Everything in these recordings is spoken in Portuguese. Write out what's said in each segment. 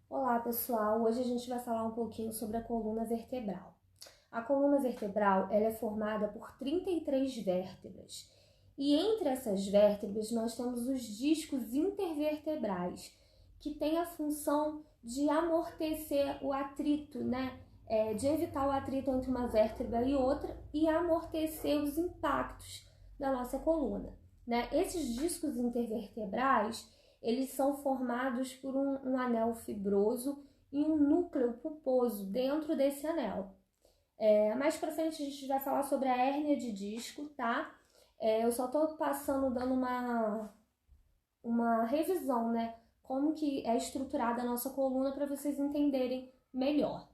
Olá pessoal, hoje a gente vai falar um pouquinho sobre a coluna vertebral. A coluna vertebral ela é formada por 33 vértebras e entre essas vértebras nós temos os discos intervertebrais que têm a função de amortecer o atrito, de evitar o atrito entre uma vértebra e outra e amortecer os impactos da nossa coluna. Esses discos intervertebrais eles são formados por um anel fibroso e um núcleo pulposo dentro desse anel. Mais pra frente a gente vai falar sobre a hérnia de disco, tá? Eu só tô dando uma revisão, como que é estruturada a nossa coluna para vocês entenderem melhor.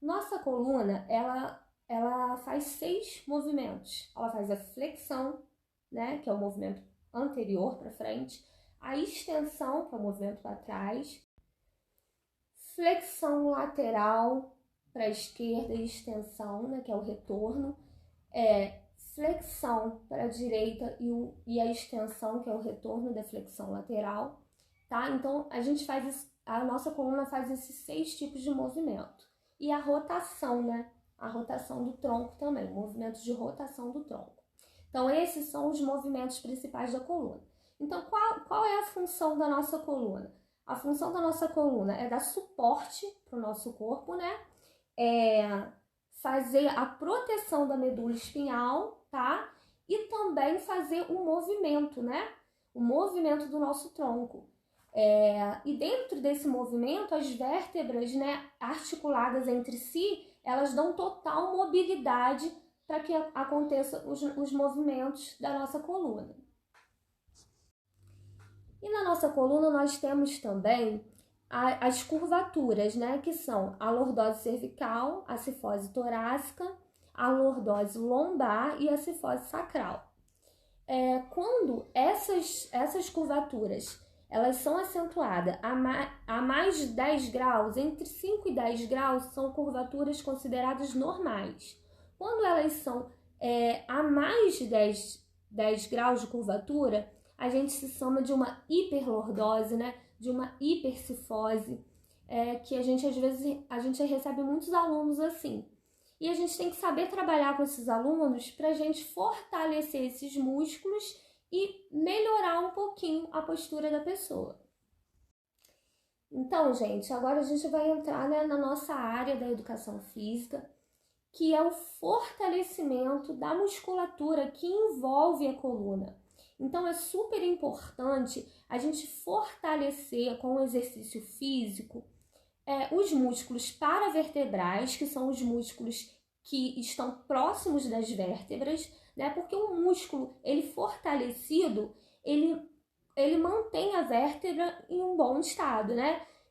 Nossa coluna, ela faz 6 movimentos. Ela faz a flexão, que é o movimento anterior para frente, a extensão, que é o movimento para trás, flexão lateral para a esquerda e extensão, que é o retorno, flexão para a direita e a extensão, que é o retorno da flexão lateral, tá? Então, a nossa coluna faz esses 6 tipos de movimento. E a rotação, A rotação do tronco também, movimentos de rotação do tronco. Então, esses são os movimentos principais da coluna. Então, qual é a função da nossa coluna? A função da nossa coluna é dar suporte para o nosso corpo, fazer a proteção da medula espinhal, tá? E também fazer o movimento, O movimento do nosso tronco. E dentro desse movimento, as vértebras, articuladas entre si, elas dão total mobilidade para que aconteçam os movimentos da nossa coluna. E na nossa coluna nós temos também as curvaturas, que são a lordose cervical, a cifose torácica, a lordose lombar e a cifose sacral. Quando essas curvaturas elas são acentuadas a mais de 10 graus, entre 5 e 10 graus são curvaturas consideradas normais. Quando elas são a mais de 10 graus de curvatura, a gente se chama de uma hiperlordose, de uma hipercifose, que às vezes a gente recebe muitos alunos assim. E a gente tem que saber trabalhar com esses alunos para a gente fortalecer esses músculos e melhorar um pouquinho a postura da pessoa. Então, gente, agora a gente vai entrar na nossa área da educação física, que é o fortalecimento da musculatura que envolve a coluna. Então, é super importante a gente fortalecer com o exercício físico os músculos paravertebrais, que são os músculos que estão próximos das vértebras, porque o músculo, ele fortalecido, ele mantém a vértebra em um bom estado,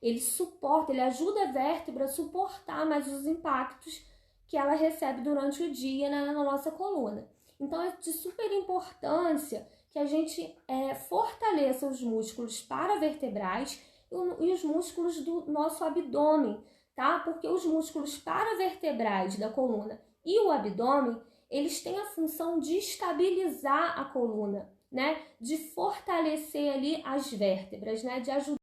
Ele suporta, ele ajuda a vértebra a suportar mais os impactos que ela recebe durante o dia na nossa coluna. Então, é de super importância que a gente fortaleça os músculos paravertebrais e os músculos do nosso abdômen, tá? Porque os músculos paravertebrais da coluna e o abdômen, eles têm a função de estabilizar a coluna, De fortalecer ali as vértebras, de ajudar.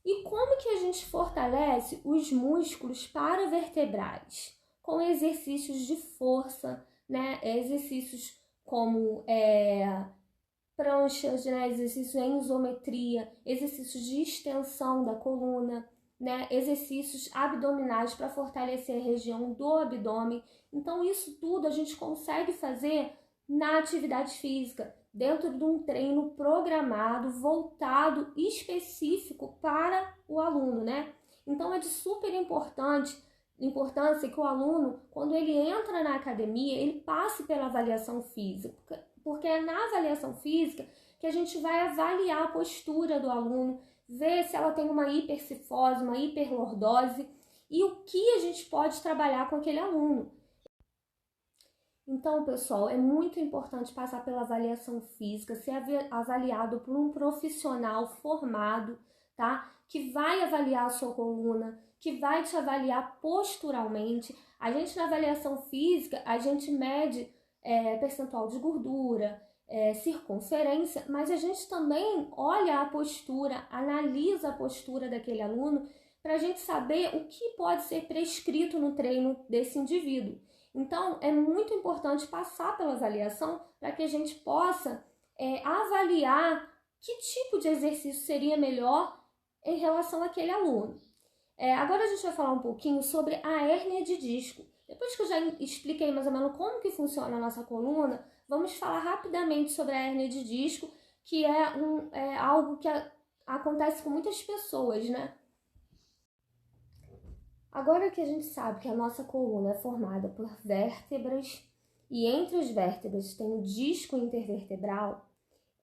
E como que a gente fortalece os músculos paravertebrais? Com exercícios de força, Exercícios como pranchas, exercícios em isometria, exercícios de extensão da coluna, exercícios abdominais para fortalecer a região do abdômen. Então, isso tudo a gente consegue fazer na atividade física, dentro de um treino programado, voltado, específico para o aluno, Então, é de super importância que o aluno, quando ele entra na academia, ele passe pela avaliação física, porque é na avaliação física que a gente vai avaliar a postura do aluno, ver se ela tem uma hipercifose, uma hiperlordose e o que a gente pode trabalhar com aquele aluno. Então, pessoal, é muito importante passar pela avaliação física, ser avaliado por um profissional formado, tá? Que vai avaliar a sua coluna, que vai te avaliar posturalmente. A gente, na avaliação física, a gente mede percentual de gordura, circunferência, mas a gente também olha a postura, analisa a postura daquele aluno para a gente saber o que pode ser prescrito no treino desse indivíduo. Então, é muito importante passar pela avaliação para que a gente possa avaliar que tipo de exercício seria melhor em relação àquele aluno. Agora a gente vai falar um pouquinho sobre a hérnia de disco. Depois que eu já expliquei mais ou menos como que funciona a nossa coluna, vamos falar rapidamente sobre a hérnia de disco, que é algo que acontece com muitas pessoas, né? Agora que a gente sabe que a nossa coluna é formada por vértebras e entre as vértebras tem o disco intervertebral,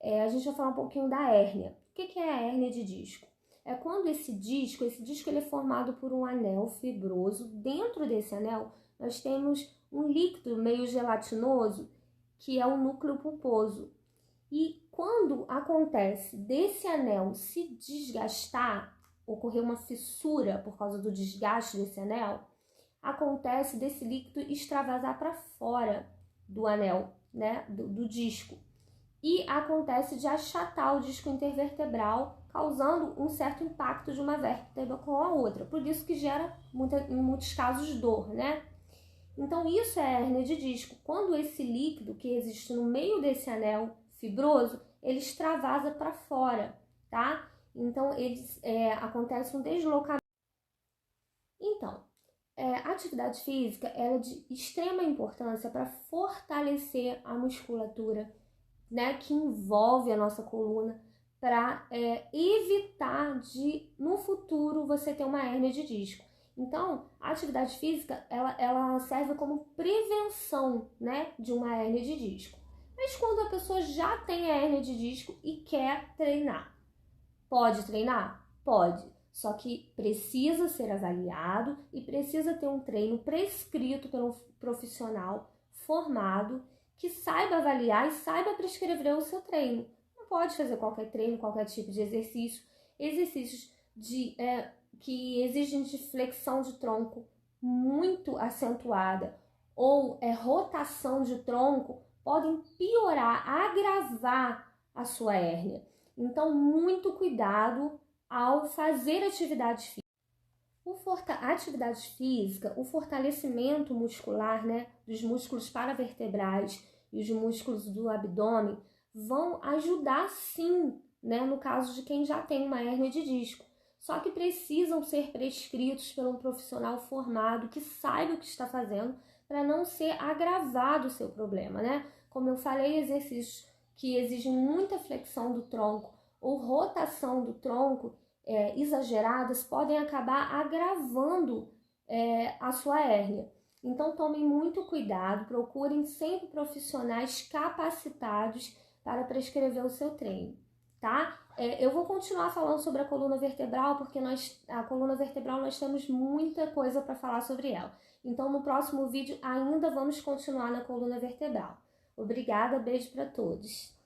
a gente vai falar um pouquinho da hérnia. O que é a hérnia de disco? É quando esse disco ele é formado por um anel fibroso. Dentro desse anel, nós temos um líquido meio gelatinoso, que é o núcleo pulposo. E quando acontece desse anel se desgastar, ocorrer uma fissura por causa do desgaste desse anel, acontece desse líquido extravasar para fora do anel, né, do disco. E acontece de achatar o disco intervertebral, causando um certo impacto de uma vértebra com a outra. Por isso que gera, em muitos casos, dor, né? Então, isso é a hérnia de disco. Quando esse líquido que existe no meio desse anel fibroso, ele extravasa para fora, tá? Então, acontece um deslocamento. Então, a atividade física é de extrema importância para fortalecer a musculatura, né, que envolve a nossa coluna, para evitar de, no futuro, você ter uma hérnia de disco. Então, a atividade física, ela serve como prevenção, né, de uma hérnia de disco. Mas quando a pessoa já tem a hérnia de disco e quer treinar, pode treinar? Pode. Só que precisa ser avaliado e precisa ter um treino prescrito pelo profissional formado que saiba avaliar e saiba prescrever o seu treino. Não pode fazer qualquer treino, qualquer tipo de exercício. Exercícios que exigem de flexão de tronco muito acentuada ou rotação de tronco podem piorar, agravar a sua hérnia. Então, muito cuidado ao fazer atividade física. A atividade física, o fortalecimento muscular, né, dos músculos paravertebrais e os músculos do abdômen vão ajudar sim, né, no caso de quem já tem uma hérnia de disco. Só que precisam ser prescritos por um profissional formado que saiba o que está fazendo para não ser agravado o seu problema, né? Como eu falei, exercícios que exigem muita flexão do tronco ou rotação do tronco exageradas podem acabar agravando a sua hérnia. Então tomem muito cuidado, procurem sempre profissionais capacitados para prescrever o seu treino, tá? Eu vou continuar falando sobre a coluna vertebral, porque a coluna vertebral nós temos muita coisa para falar sobre ela. Então no próximo vídeo ainda vamos continuar na coluna vertebral. Obrigada, beijo para todos.